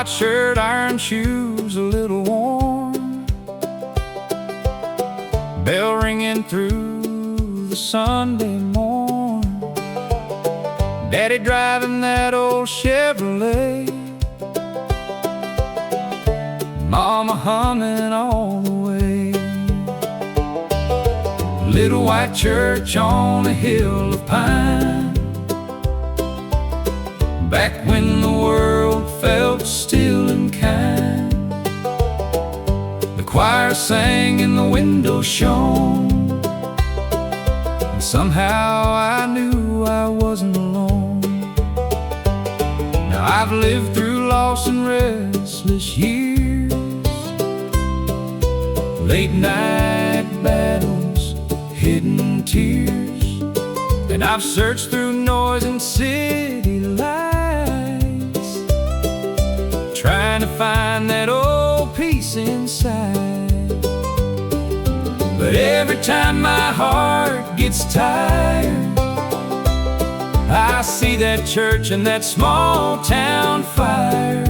white shirt, iron shoes, a little warm, bell ringing through the Sunday morn, Daddy driving that old Chevrolet, Mama humming all the way. Little white church on a hill of pine, back when the world felt still and kind. The choir sang and the window shone, and somehow I knew I wasn't alone. Now I've lived through lost and restless years, late night battles, hidden tears, and I've searched through noise and city lights, trying to find that old peace inside. But every time my heart gets tired, I see that church and that small town fire,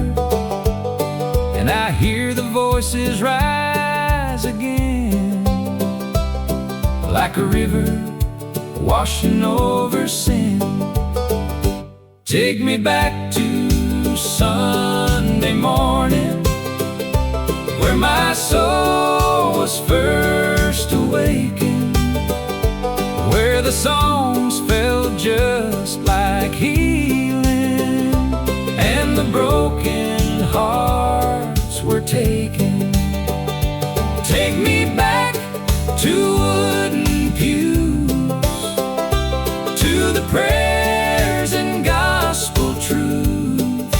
and I hear the voices rise again, like a river washing over sin. Take me back to Sunday morning, where my soul was first awakened, where the songs felt just like healing, and the broken hearts were taken. Take me back to wooden pews, to the prayers and gospel truth,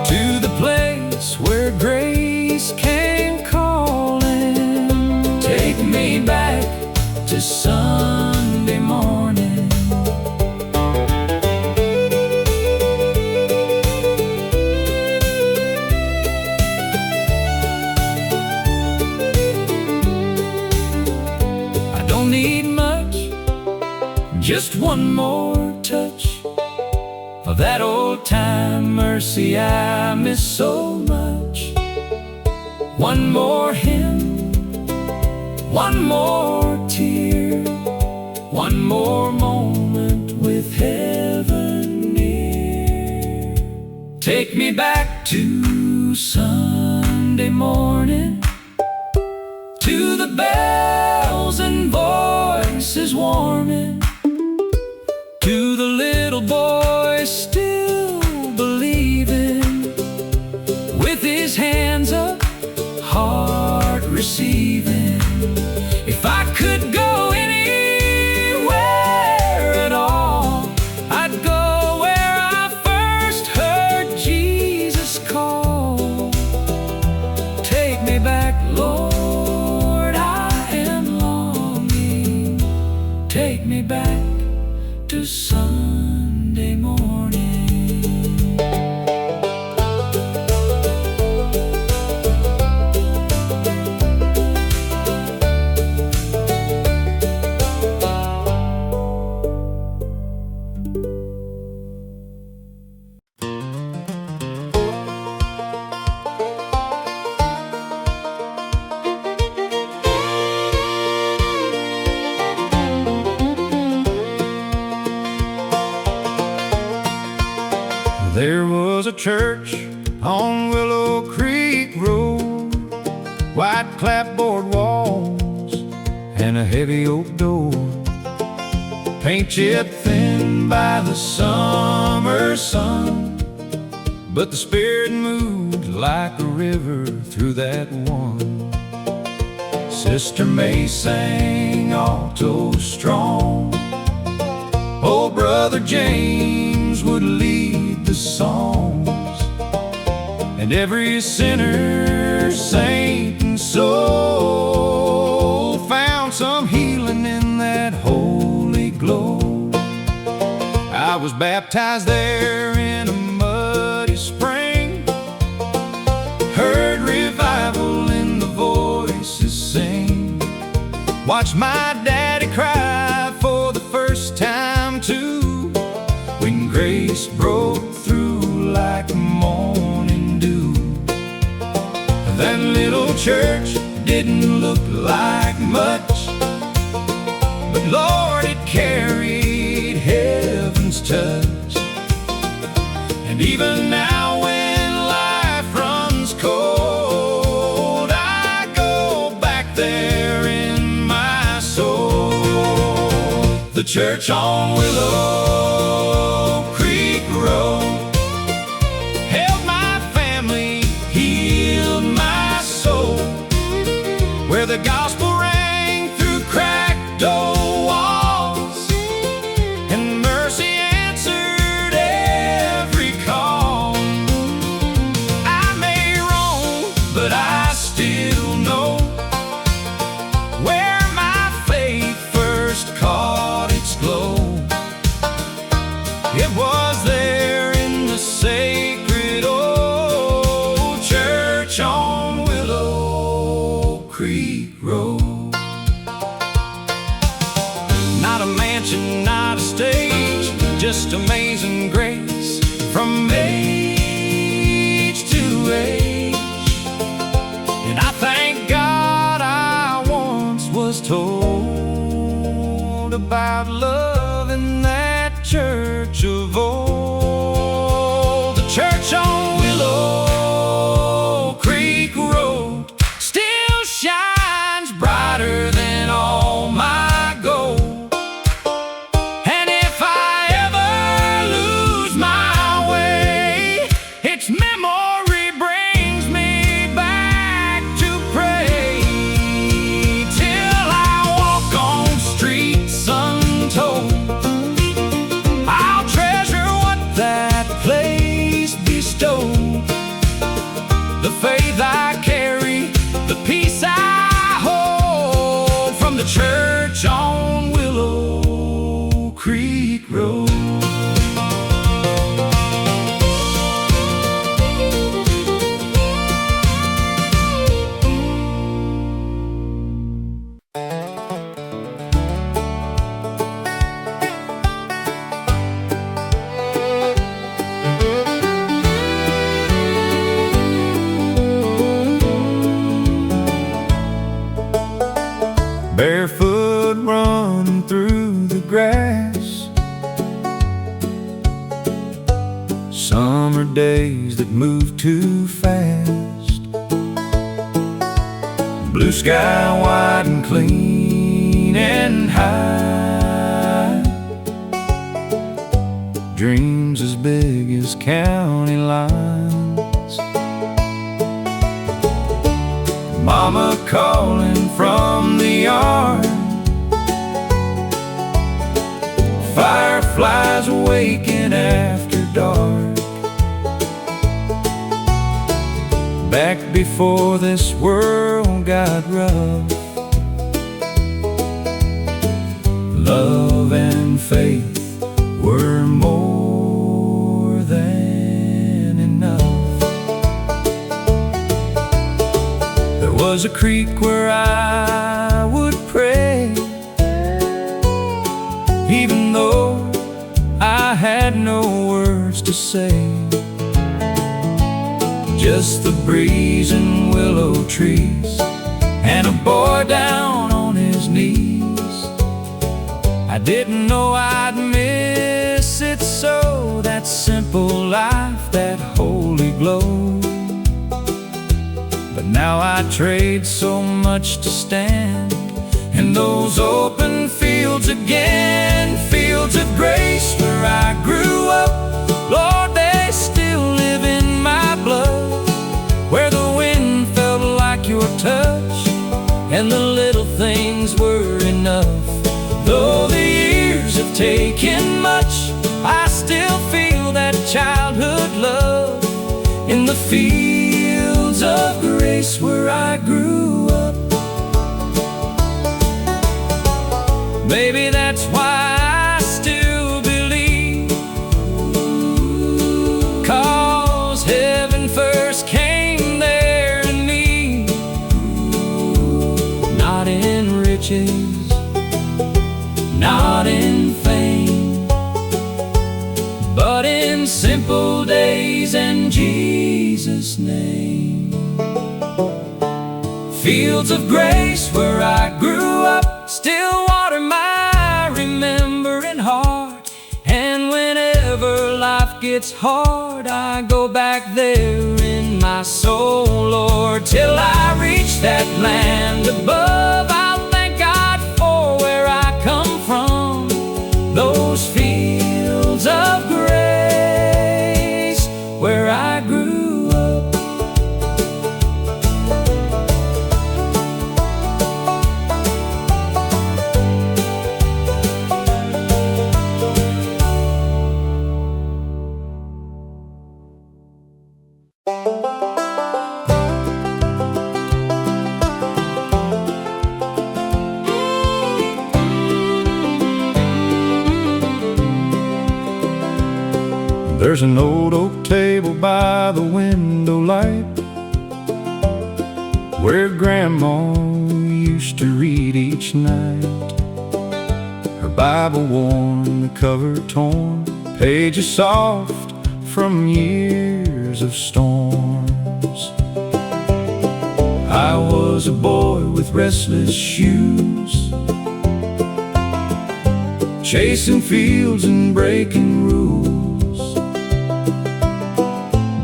to the place where grace came calling. Take me back to Sunday morning. I don't need much, just one more touch of that old time mercy I miss so much. One more hymn, one more tear, one more moment with heaven near. Take me back to Sunday morning, to the bells and voices warming, to the little boy still believing, with his hands up, heart receiving. If I could go anywhere at all, I'd go where I first heard Jesus call. Take me back, Lord, I am longing. Take me back to Sunday morning. There was a church on Willow Creek Road, white clapboard walls and a heavy oak door, paint chipped thin by the summer sun, but the Spirit moved like a river through that one. Sister May sang alto strong, old Brother James would lead the songs, and every sinner, saint and soul found some healing in that holy glow. I was baptized there in a muddy spring, heard revival in the voices sing, watched my daddy cry for the first time too, when grace broke through like a morning That little church didn't look like much, but Lord, it carried heaven's touch. And even now when life runs cold, I go back there in my soul. The church on Willow Creek Road held my family, healed my soul, where the gospel rang through cracked old walls, and mercy answered every call. I may roam, but I still know where my faith first caught its glow. It was there in the sacred old church on Willow Creek Road. Not a mansion, not a stage, just amazing grace from age to age. And I thank God I once was told about love in that church of old. The church on Willow Creek Road still shines brighter than all my gold. And if I ever lose my way, its memory brings me back to pray, till I walk on streets untold. I'll treasure what that place bestowed, the faith I carry, the peace I hold, from the church on Willow Creek Road. Barefoot running through the grass, summer days that move too fast, blue sky wide and clean and high, dreams as big as county lines, mama calling from the yard, fireflies awaking after dark. Back before this world got rough, love and faith were more than enough. There was a creek where I would pray, even though I had no words to say. Just the breeze and willow trees, and a boy down on his knees. I didn't know I'd miss it so, that simple life, that holy glow. But now I trade so much to stand in those open fields again, fields of grace where I grew up. Lord, they still live in my blood, where the wind felt like your touch, and the little things were enough. Though the years have taken much, I still feel that childhood love in the fields of grace where I grew up. Maybe that's why I still believe, 'cause heaven first came there to me. Not in riches, not in fame, but in simple days and Jesus' name. fields of grace where I grew up, still water my remembering heart. And whenever life gets hard, I go back there in my soul, Lord. Till I reach that land above, I'll thank God for where I come from. Those fields of grace where I grew up. There's an old oak table by the window light where Grandma used to read each night. Her Bible worn, the cover torn, pages soft from years of storms. I was a boy with restless shoes, chasing fields and breaking rules.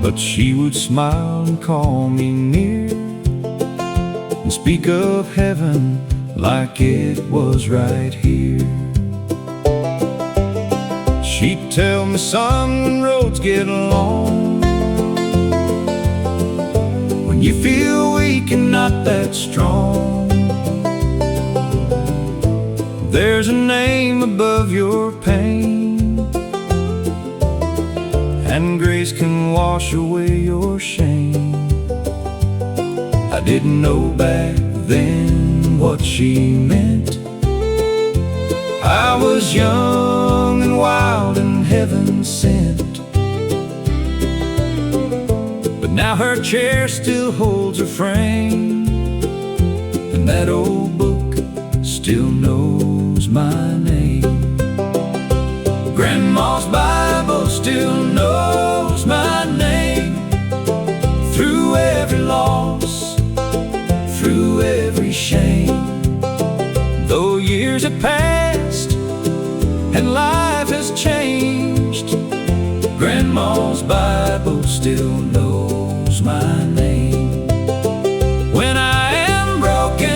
But she would smile and call me near and speak of heaven like it was right here. She'd tell me, son, when roads get long, when you feel weak and not that strong, there's a name above your pain, and grace can wash away your shame. I didn't know back then what she meant. I was young and wild and heaven sent. But now her chair still holds her frame, and that old book still knows my name. Grandma's Bible still knows my name. Through every loss, through every shame, though years have passed and life has changed, Grandma's Bible still knows my name. When I am broken,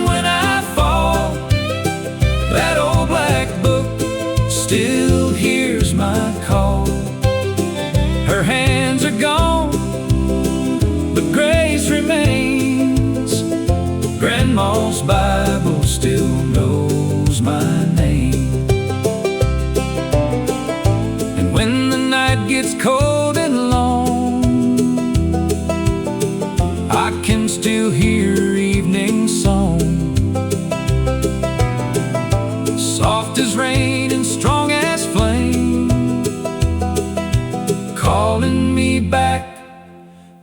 when I fall, that old black book still hears my call. Her hands are gone, but grace remains. Grandma's Bible still knows my name. And when the night gets cold and long, I can still hear her evening song, soft as rain and strong as flame, calling me back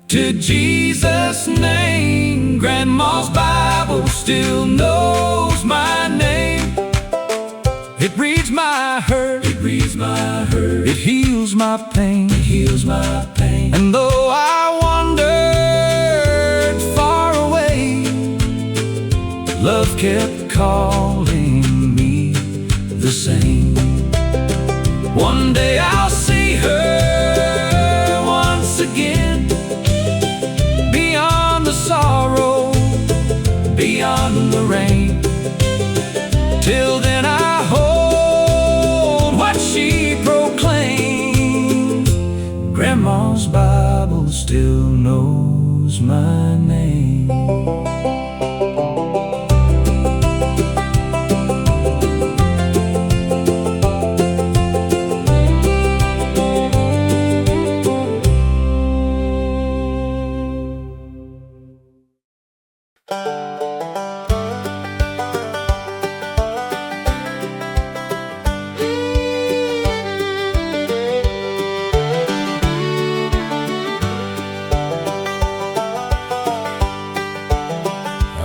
to Jesus' name. Grandma's Bible still knows my name. It reads my hurt, it reads my hurt, it heals my pain, it heals my pain. And though I wandered far away, love kept calling me the same. One day I'll see her once again, beyond the sorrow, beyond the rain. Till then I hold what she proclaimed. Grandma's Bible still knows my name.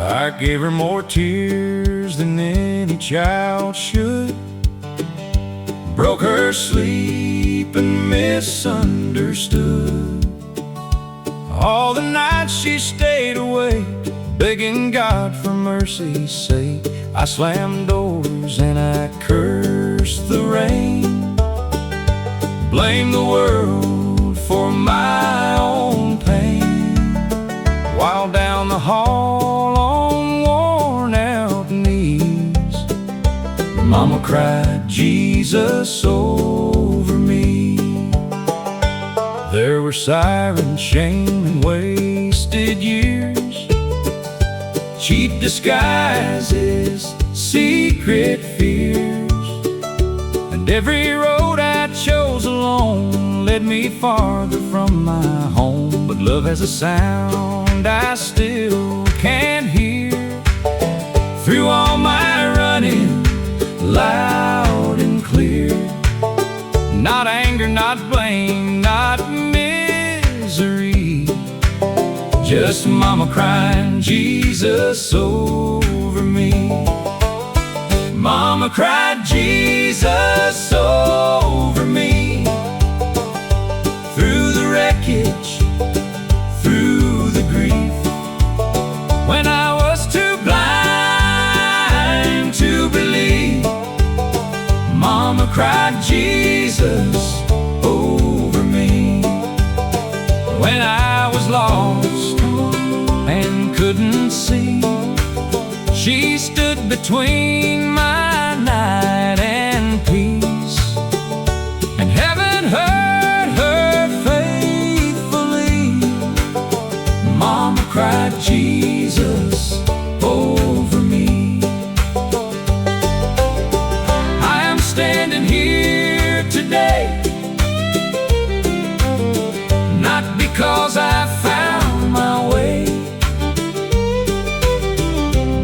I gave her more tears than any child should, broke her sleep and misunderstood All the nights she stayed awake, begging God for mercy's sake. I slammed doors and I cursed the rain, blamed the world for my own pain. While down the hall on worn out knees, Mama cried Jesus over me. There were sirens, shame, and wasted years, cheap disguises, secret fears. And every road I chose alone led me farther from my home. But love has a sound I still can't hear. Through all my running, loud and clear. Not anger, not blame, not misery, just Mama crying Jesus over me. Mama cried Jesus over me. Through the wreckage, through the grief, when I was too blind to believe, Mama cried Jesus over me. When I was lost and couldn't see, she stood between my night and peace. And heaven heard her faithfully. Mama cried Jesus over me. I am standing here today, not because I found my way,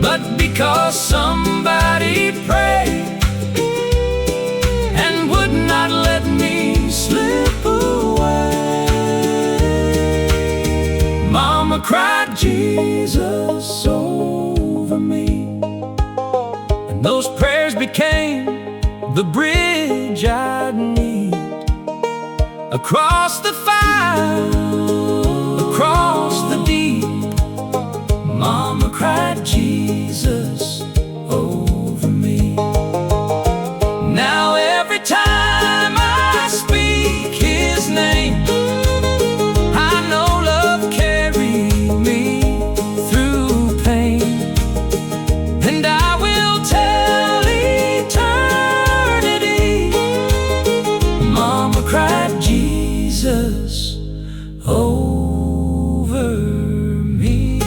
but because somebody prayed and would not let me slip away. Mama cried Jesus over me, and those prayers became the bridge I'd need across the fire, across the deep. Mama cried Jesus over me. Now every time I speak His name, I know love carried me through pain, and I will tell eternity, Mama cried Jesus over me.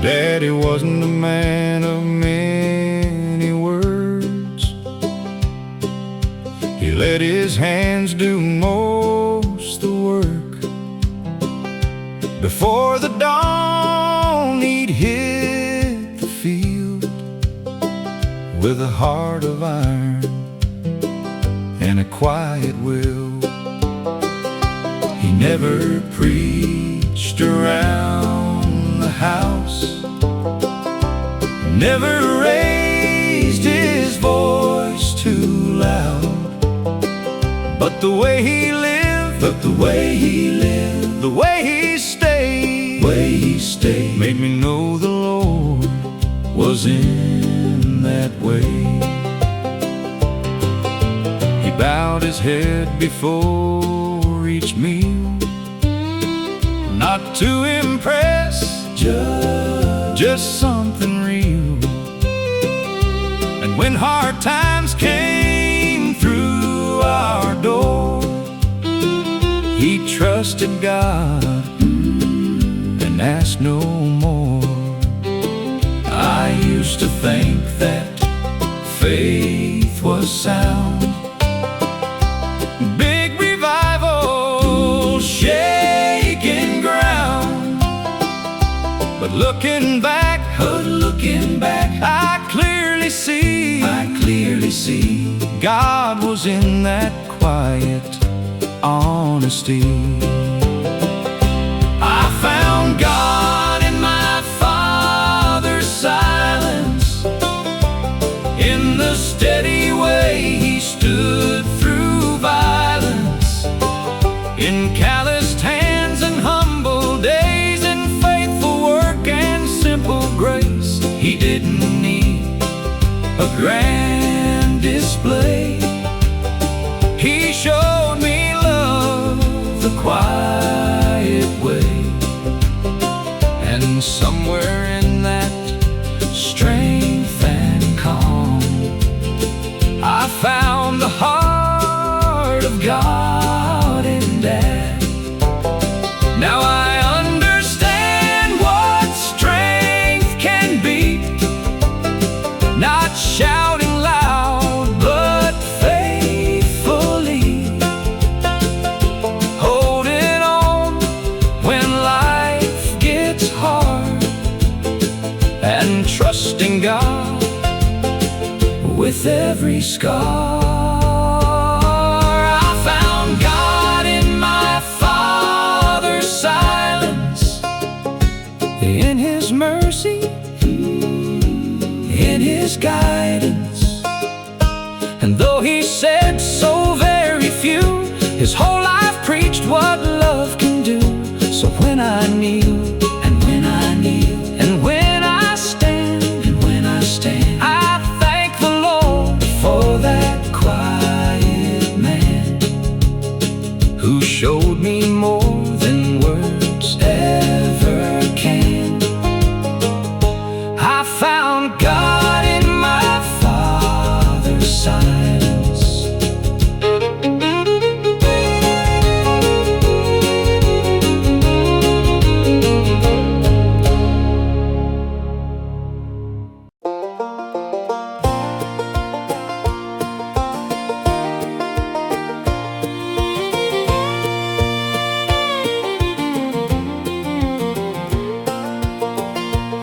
Daddy wasn't a man of many words. He let his hands do most the work. Before the dawn he'd hit the field with a heart of iron and a quiet will. He never preached around the house, never raised his voice too loud. But the way he lived, the way he stayed, made me know the Lord was in that way. He bowed his head before each meal, not to impress, just something real. And when hard times came through our door, he trusted God and asked no more. I used to think that faith was sound, big revival But looking back, I clearly see God was in that quiet honesty. I found God in my Father's silence, in the steady way He stood through violence, in calloused hands and humble days, in faithful work and simple grace. He didn't need a grand display. He showed me love the quiet way. And somewhere in that strength and calm, I found the heart of God in Dad. Now I understand what strength can be, not shouting loud, but faithfully holding on when life gets hard, and trusting God with every scar. I found God in my Father's silence, in His mercy, in His guidance. And though He said so very few, His whole life preached what love can do. So when I kneel, and when I kneel, and when I stand, and when I stand, I thank the Lord for that quiet man who showed me more than words ever can. I found God in my Father's silence.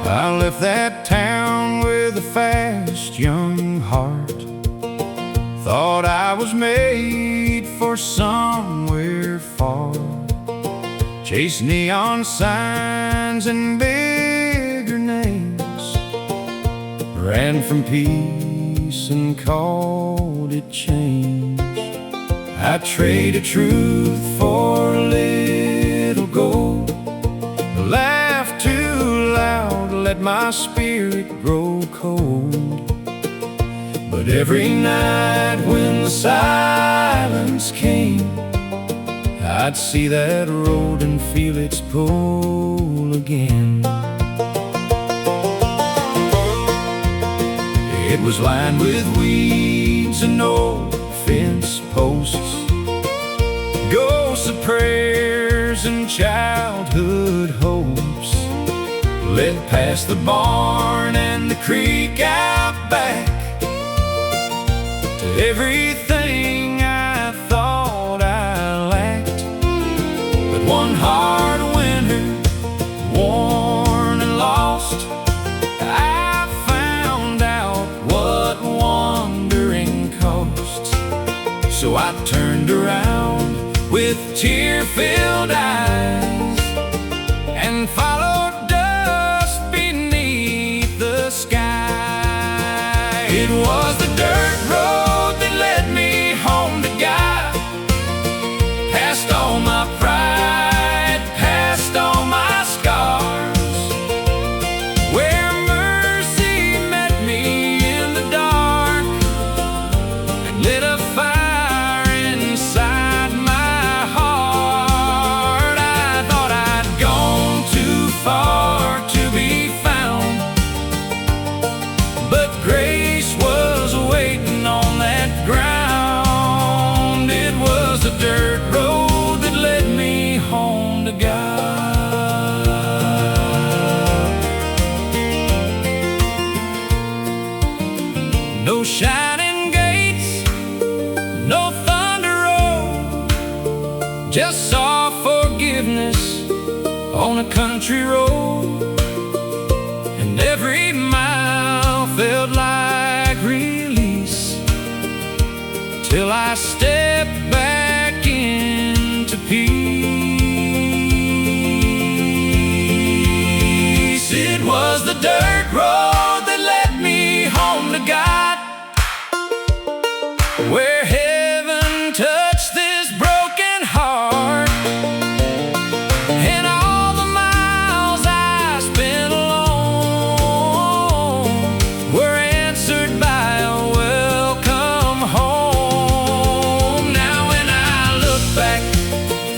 I left that town with a fast young heart. Thought I was made for somewhere far. Chased neon signs and bigger names. Ran from peace and called it change. I traded truth for a little gold. Laughed too loud, let my spirit grow cold. But every night when the silence came, I'd see that road and feel its pull again. It was lined with weeds and old fence posts, ghosts of prayers and childhood hopes. Led past the barn and the creek out back to everything I thought I lacked. But one hard winter, worn and lost, I found out what wandering costs. So I turned around with tear-filled eyes and followed dust beneath the sky. It was the dirt road that led me home to God, past all my pride, past all my scars, where mercy met me in the dark and lit a fire inside my heart. I thought I'd gone too far to be found, but grace was waiting on that ground. It was the dirt road that led me home to God. No shining gates, no thunder road, just saw forgiveness on a country road. till I step back into peace. It was the dirt road that led me home to God, where heaven touched this broken heart. And all the miles I spent alone were answered by a welcome home. Now when I look back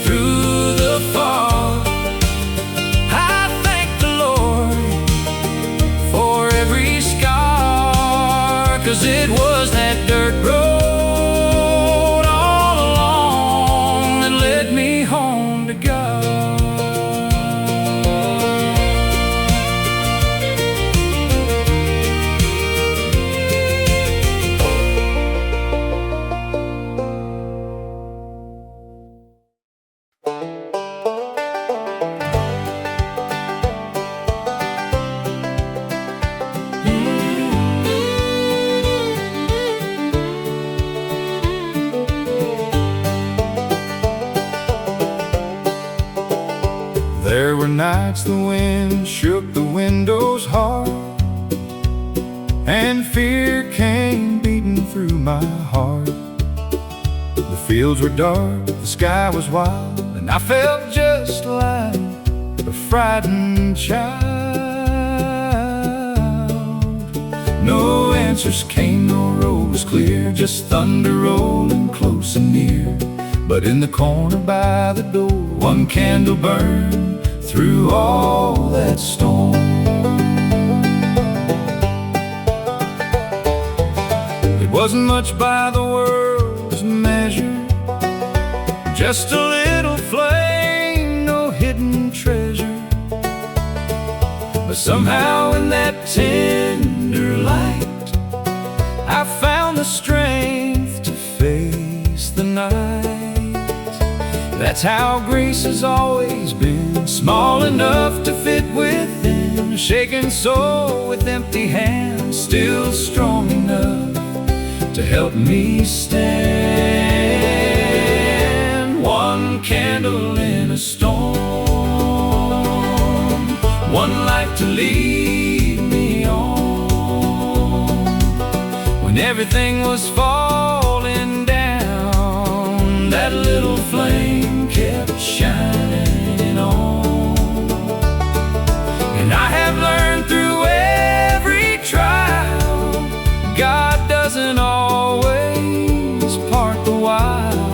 through the fog, I thank the Lord for every scar, 'cause it was that dirt road There were nights the wind shook the windows hard, and fear came beating through my heart. The fields were dark, the sky was wild, and I felt just like a frightened child. No answers came, no road was clear, just thunder rolling close and near. But in the corner by the door, one candle burned through all that storm. It wasn't much by the world's measure, just a little flame, no hidden treasure. But somehow in that tender light, I found the strength to face the night. That's how grace has always been, small enough to fit within, a shaken soul with empty hands, still strong enough to help me stand. One candle in a storm, one light to lead me on. When everything was falling down, that little flame kept shining on. And I have learned through every trial, God doesn't always part the while.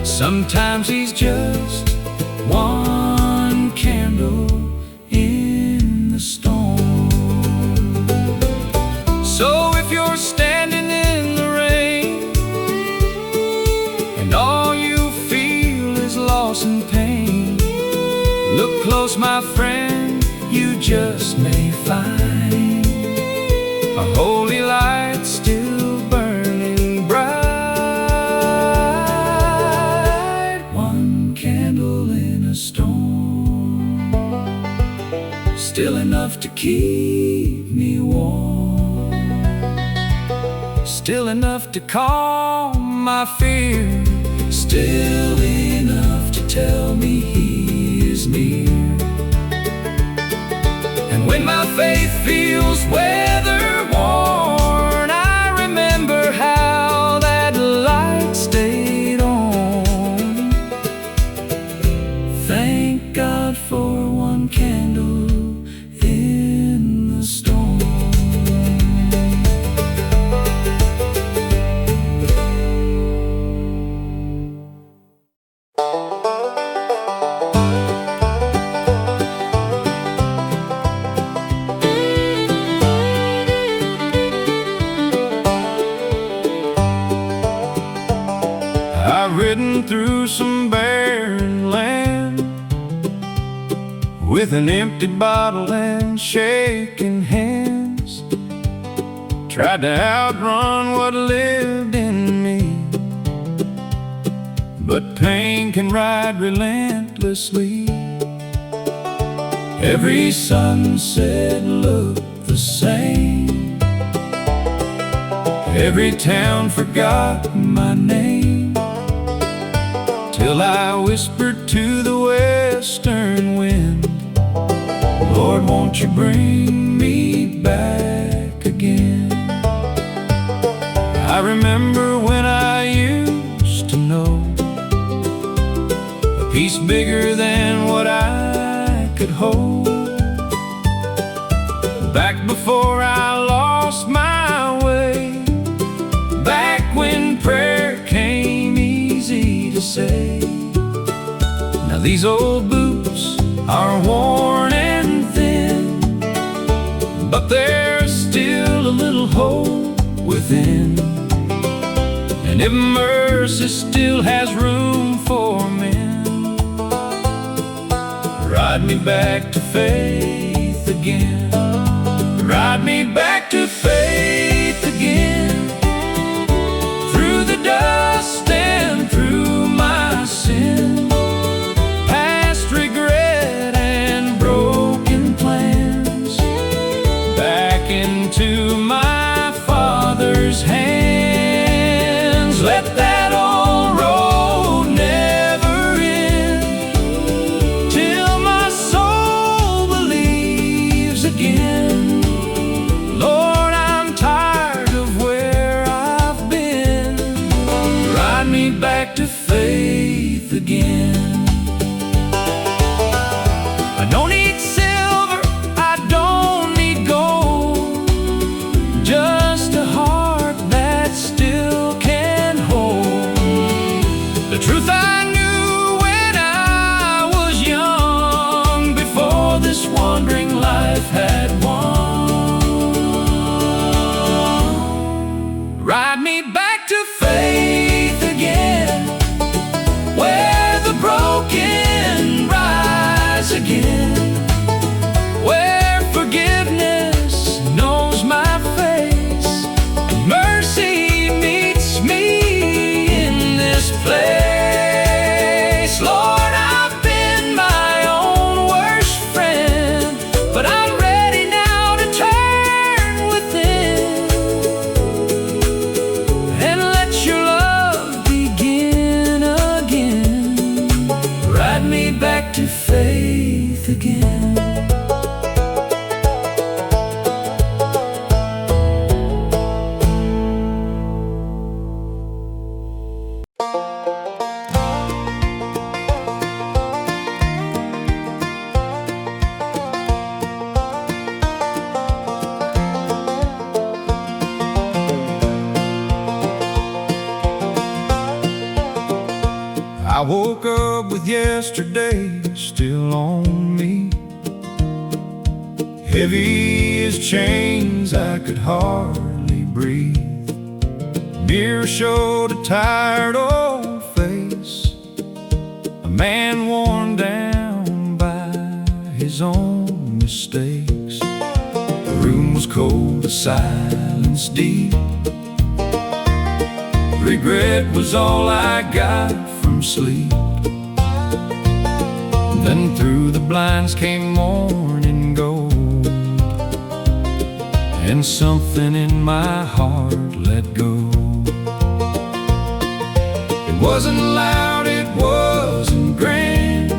Sometimes He's just one candle in the storm. So if you're standing in the rain, and all you feel is loss and pain, look close, my friend, you just may find a holy light still burning bright. One candle in a storm, still enough to keep me warm, still enough to calm my fear, still enough to tell me He is near. And when my faith feels weather-worn, I remember how that light stayed on. Thank God for one candle in the storm. I've ridden through some barren land with an empty bottle and shaking hands, tried to outrun what lived in me, but pain can ride relentlessly. Every sunset looked the same, Every town forgot my name, till I whispered to the western wind, Lord, won't you bring me back again? I remember when I used to know a peace bigger than what I could hold. Back before I lost my way, back when prayer came easy to say. Now these old boots are worn and thin, but there's still a little hope within. And if mercy still has room for men, ride me back to faith again. Ride me back to faith again, through the dust and through my sin, past regret and broken plans, back into my Father's hands. Let that old road never end, till my soul believes again. Lord, I'm tired of where I've been. Ride me back to faith again. I don't need silver, I don't need gold, just a heart that still can hold the truth I knew when I was young, before this wandering life had won. Ride me back to faith again, where the broken rise again, where forgiveness knows my face, and mercy meets me in this place. Lord, I've been my own worst friend, but I'm ready now to turn within and let your love begin again. Ride me back to faith again. I woke up with yesterday still on me, heavy as chains, I could hardly breathe. Mirror showed a tired old face, a man worn down by his own mistakes. The room was cold, the silence deep. Regret was all I got from sleep. Then through the blinds came morning gold, and something in my heart let go. It wasn't loud, it wasn't grand,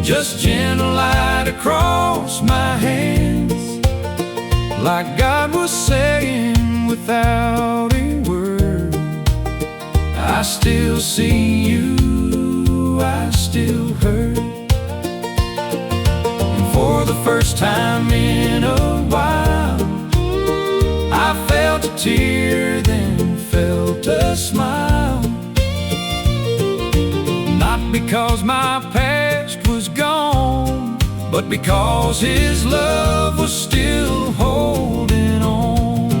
just gentle light across my hands, like God was saying without a word, I still see you, I still hurt. And for the first time in a while, I felt a tear, then felt a smile. Not because my past was gone, but because His love was still holding on.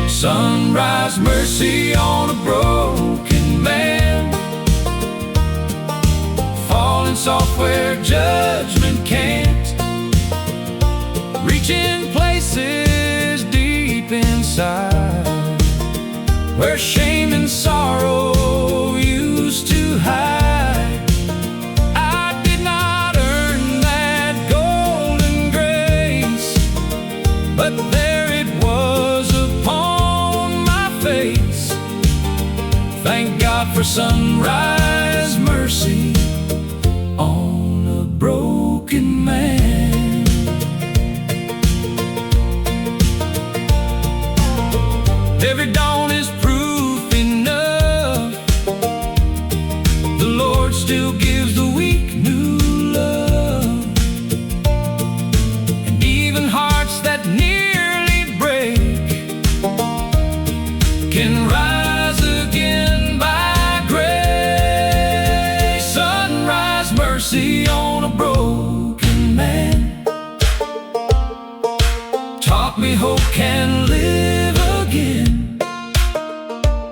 Sunrise mercy on a broken man, falling soft where judgment can't, reaching places deep inside where shame and sorrow used to hide. I did not earn that golden grace, but there it was upon sunrise mercy on a broken man. Every dawn is proof enough. The Lord still gives the weak new love. And even hearts that nearly break can rise again by grace. Sunrise mercy on a broken man taught me hope can live again.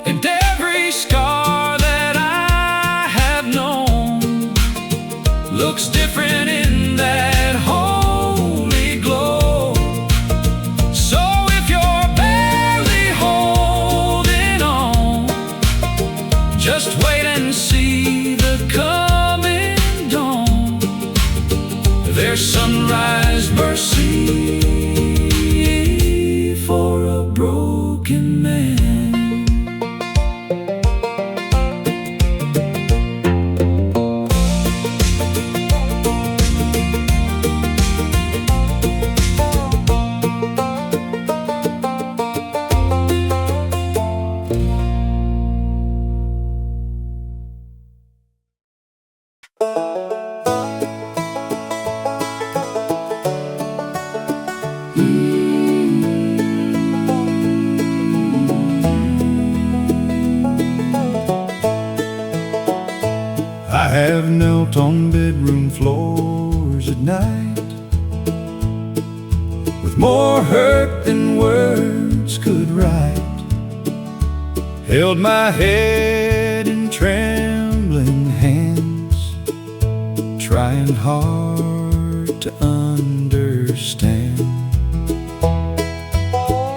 And every scar that I have known looks different in that holy glow. So if you're barely holding on, just wait and see the coming dawn. There's sunrise mercy for a broken man. I have knelt on bedroom floors at night with more hurt than words could write, held my head in trembling hands, trying hard to understand.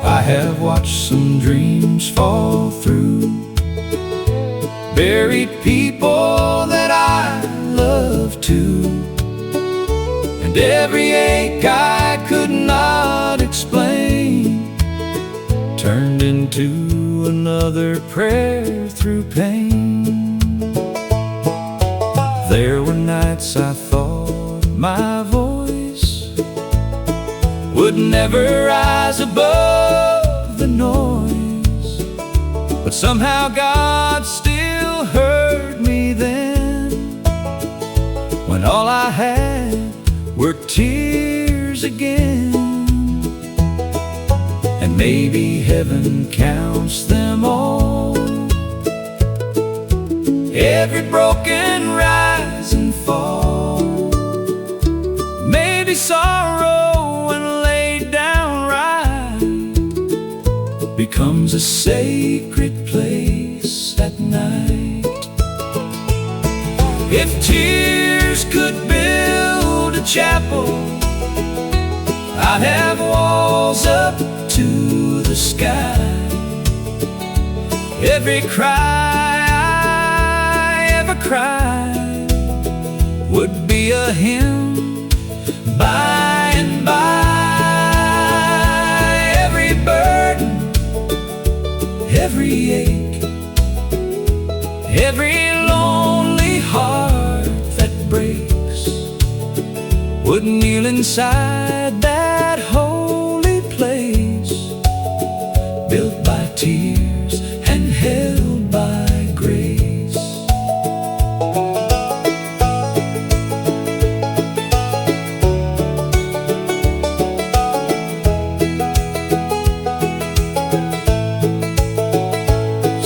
I have watched some dreams fall through, buried people that I love too, and every ache I could not explain turned into another prayer through pain. There were nights I thought my voice would never rise above the noise, but somehow God still heard me then, when all I had were tears again. And maybe heaven counts them all, every broken rise and fall. Maybe sorrow when laid down right becomes a sacred place at night. If tears could build a chapel, I'd have walls up to the sky. Every cry I ever cried would be a hymn by and by. Every burden, every ache, every lonely heart that breaks would kneel inside that holy place, built by tears and held by grace.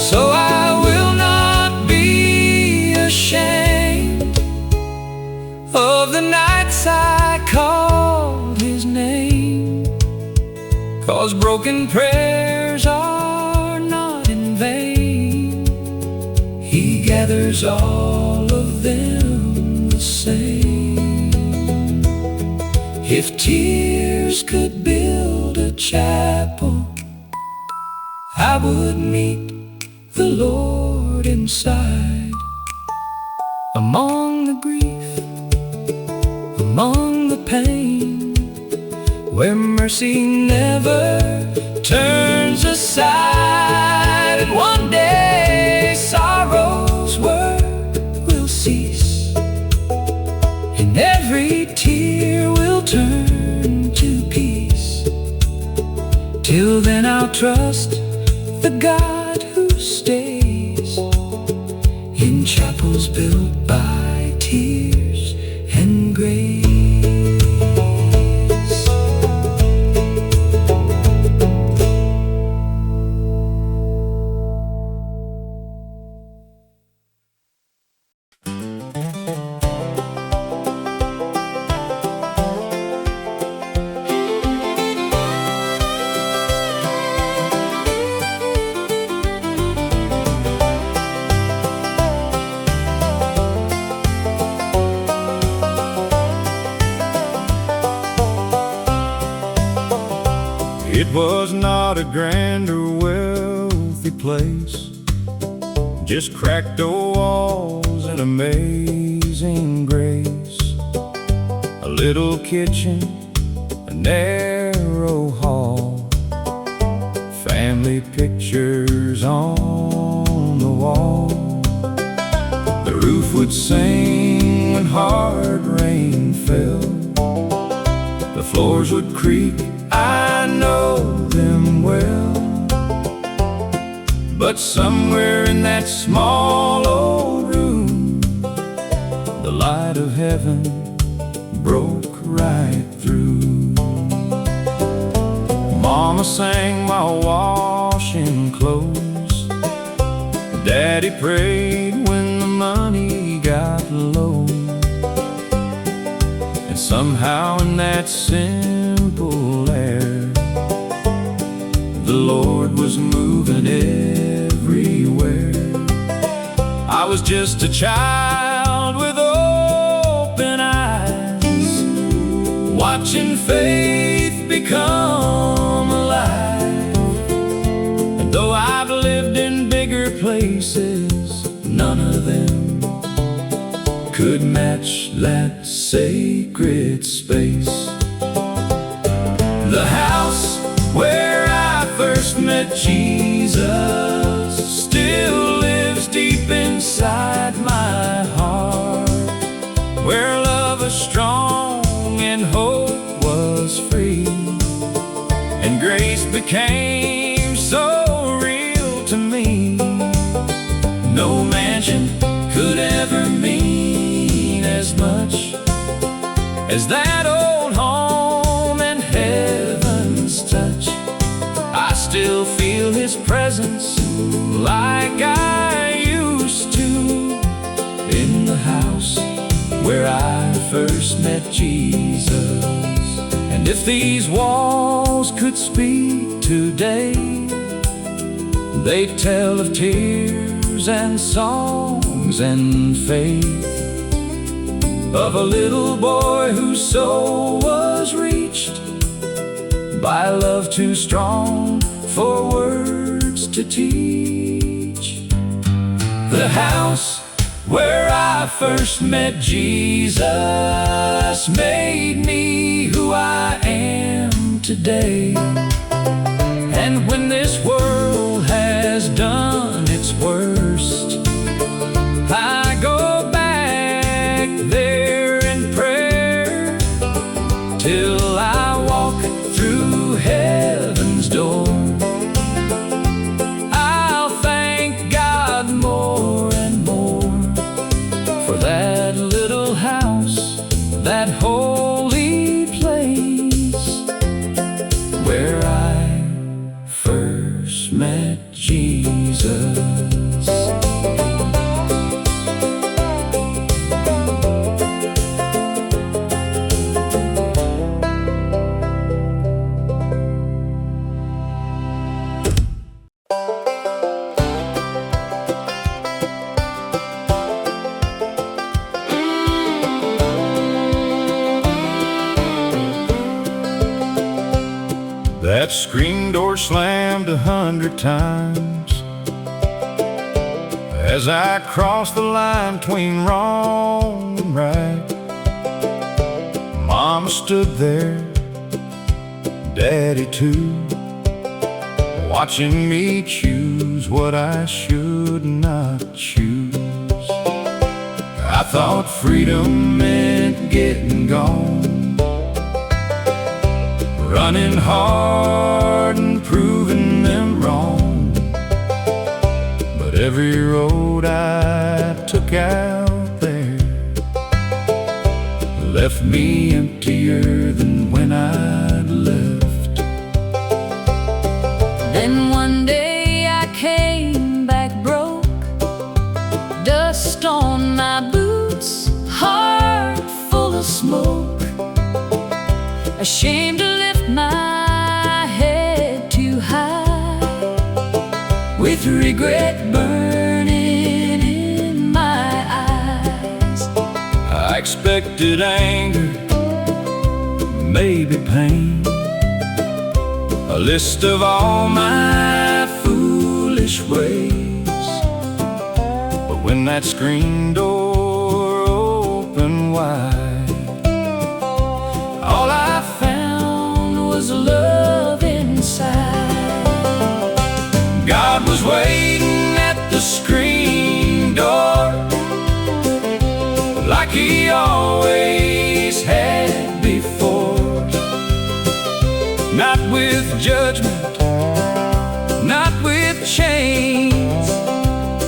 So I will not be ashamed of the nights I called His name, 'cause broken prayers are not in vain. He gathers all of them the same. If tears could build a chapel, I would meet the Lord inside, among the grief, among the pain, where mercy never turns aside. And one day sorrows every tear will turn to peace. Till then I'll trust the God who stays in chapels built by tears and grace. It was not a grand or wealthy place, just cracked old walls and amazing grace. A little kitchen, a narrow hall, family pictures on the wall. The roof would sing when hard rain fell, the floors would creak, I know them well. But somewhere in that small old room, the light of heaven broke right through. Mama sang while washing clothes, Daddy prayed when the money got low. And somehow in that simple air, the Lord was moving everywhere. I was just a child with open eyes, watching faith become alive. And though I've lived in bigger places, none of them could match that sacred space. The house where I first met Jesus still lives deep inside my heart, where love was strong and hope was free, and grace became so real to me. No mansion could ever mean as much as that old home and heaven's touch. I still feel His presence like I used to in the house where I first met Jesus. And if these walls could speak today, they'd tell of tears and songs and faith, of a little boy whose soul was reached by love too strong for words to teach. The house where I first met Jesus made me who I am today. And when this world has done its worst, I go back there in prayer till I walk through heaven's door. I'll thank God more and more for that little house, that holy place where I first met Jesus. That screen door slammed 100 times as I crossed the line between wrong and right. Mama stood there, Daddy too, watching me choose what I should not choose. I thought freedom meant getting gone, running hard and proving them wrong. But every road I took out there left me emptier than when I'd left. Then one day I came back broke, dust on my boots, heart full of smoke, ashamed to lift my head too high, with regret burning in my eyes. I expected anger, maybe pain, a list of all my foolish ways. But when that screen door opened wide, all I found was love inside. God was waiting at the screen door, like He always had before. Not with judgment, not with chains,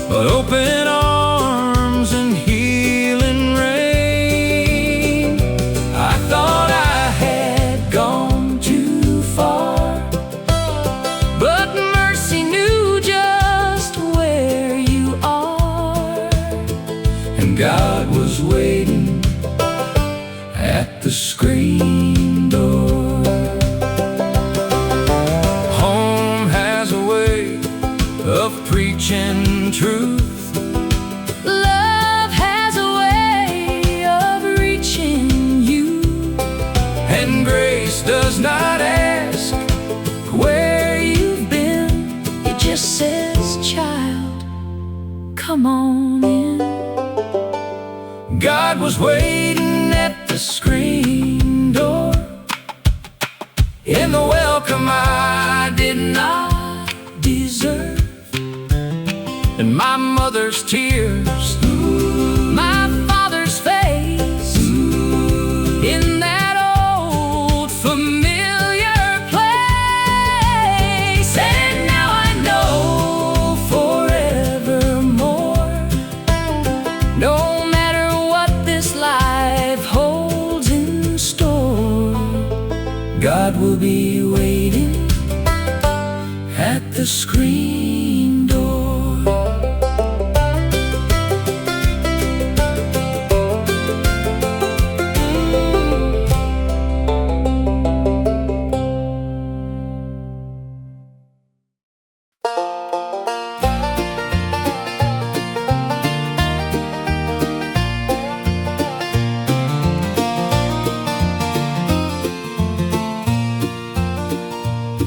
but open arms and healing rain. I thought I had gone too far, but mercy knew just where you are. And God was waiting at the screen door. Of preaching truth, Love has a way of reaching you, and grace does not ask where you've been. It just says, child, come on in. God was waiting at the screen door, in the welcome I did not deserve. And my mother's tears, My father's face, in that old familiar place. and now I know Forevermore, no matter what this life holds in store, God will be waiting at the screen door.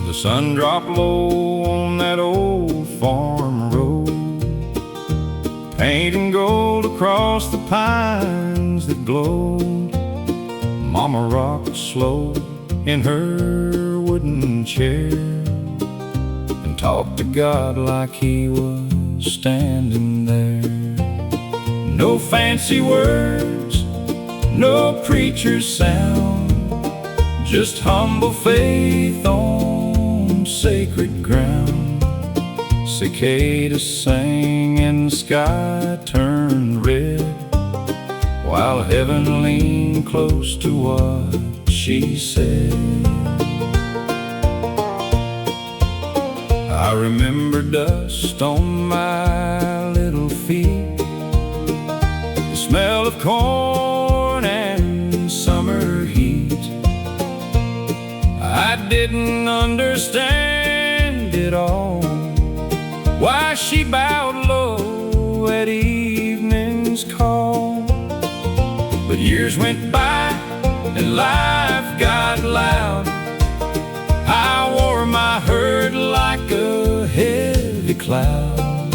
The sun dropped low on that old farm road, painting gold across the pines that glowed. Mama rocked slow in her wooden chair and talked to God like He was standing there. No fancy words, no preacher's sound, just humble faith on sacred ground. Cicadas sang and the sky turned red, while heaven leaned close to what she said. I remember dust on my little feet, the smell of corn and summer heat. I didn't understand it all, why she bowed low at evening's call. But years went by and life got loud. I wore my hurt like a heavy cloud.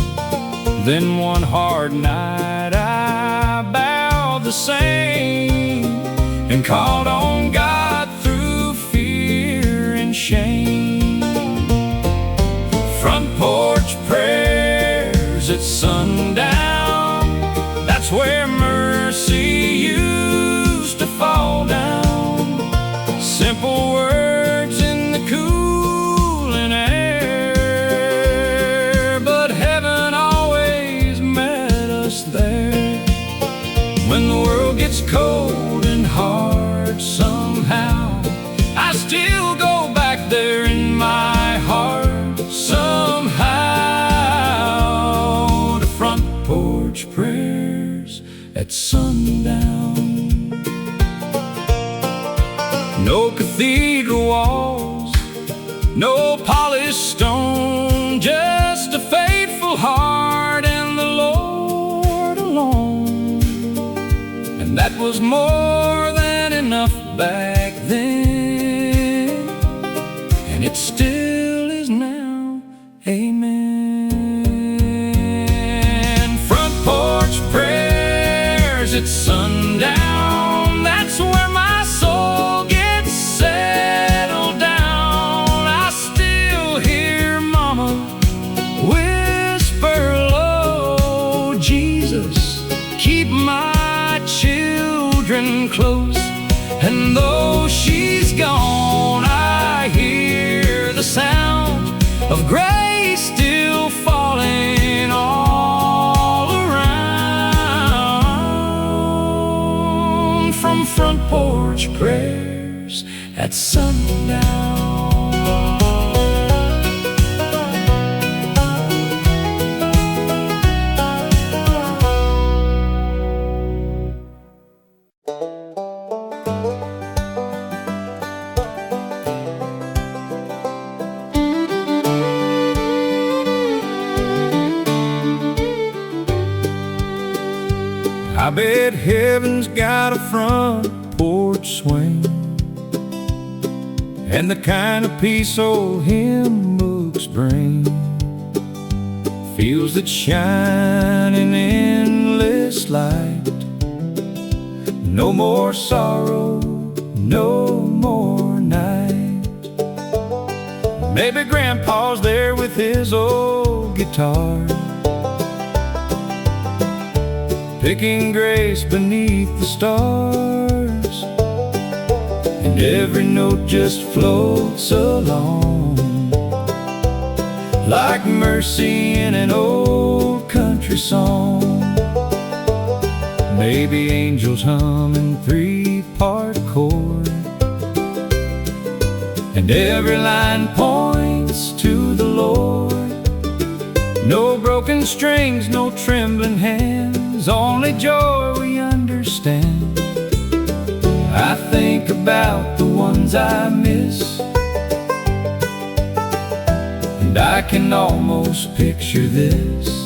Then one hard night I bowed the same and called on God through fear and shame. Front porch prayers at sundown, that's where mercy world gets cold and hard somehow, I still go back there in my heart somehow, to front porch prayers at sundown. No cathedral walls, no polished stone, just a faithful heart and the Lord alone. And that was more than enough back then, and it still is now. Amen. Front porch prayers at sundown, that's where my soul gets settled down. I still hear Mama whisper low, Jesus, keep my children close. And though she's gone, I hear the sound of grace still falling all around, from front porch prayers at sundown. I bet heaven's got a front porch swing, and the kind of peace old hymn books bring, fields that shine in endless light. No more sorrow, no more night. Maybe Grandpa's there with his old guitar, picking grace beneath the stars, and every note just floats along like mercy in an old country song. Maybe angels hum in three-part chord, and every line points to the Lord. No broken strings, no trembling hands, only joy we understand. I think about the ones I miss, and I can almost picture this,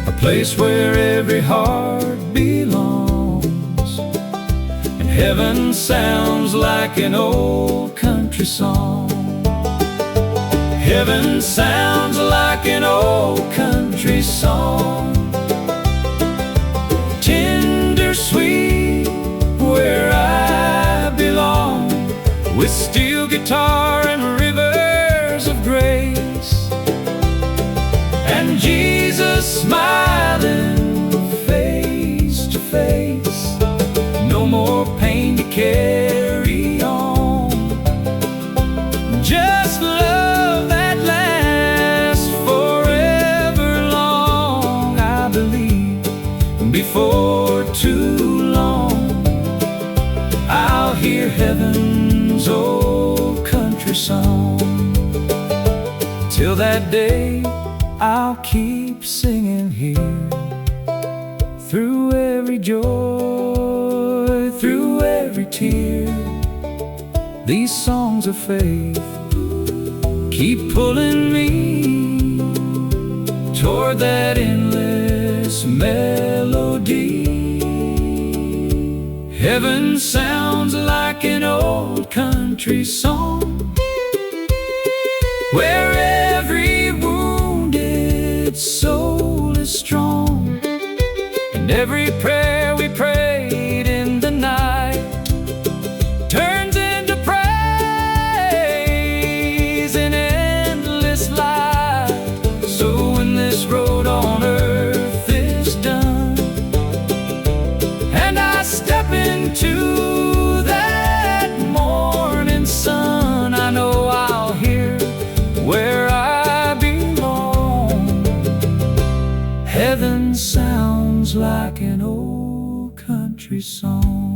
a place where every heart belongs, and heaven sounds like an old country song. Heaven sounds like an old country song, tender sweet where I belong, with steel guitar and rivers of grace, and Jesus smiling face to face. No more pain to carry on, just love that lasts forever long. I believe before too long I'll hear heaven's old country song. Till that day I'll keep singing here, through every joy, through every tear. These songs of faith keep pulling me toward that endless melody. Heaven sounds like an old country song, where every wounded soul is strong, and every prayer we prayed in the night turns into praise in endless light. So when this road on earth is done, and I step into that morning sun, I know I'll hear where I belong. Heaven sounds like an old country song.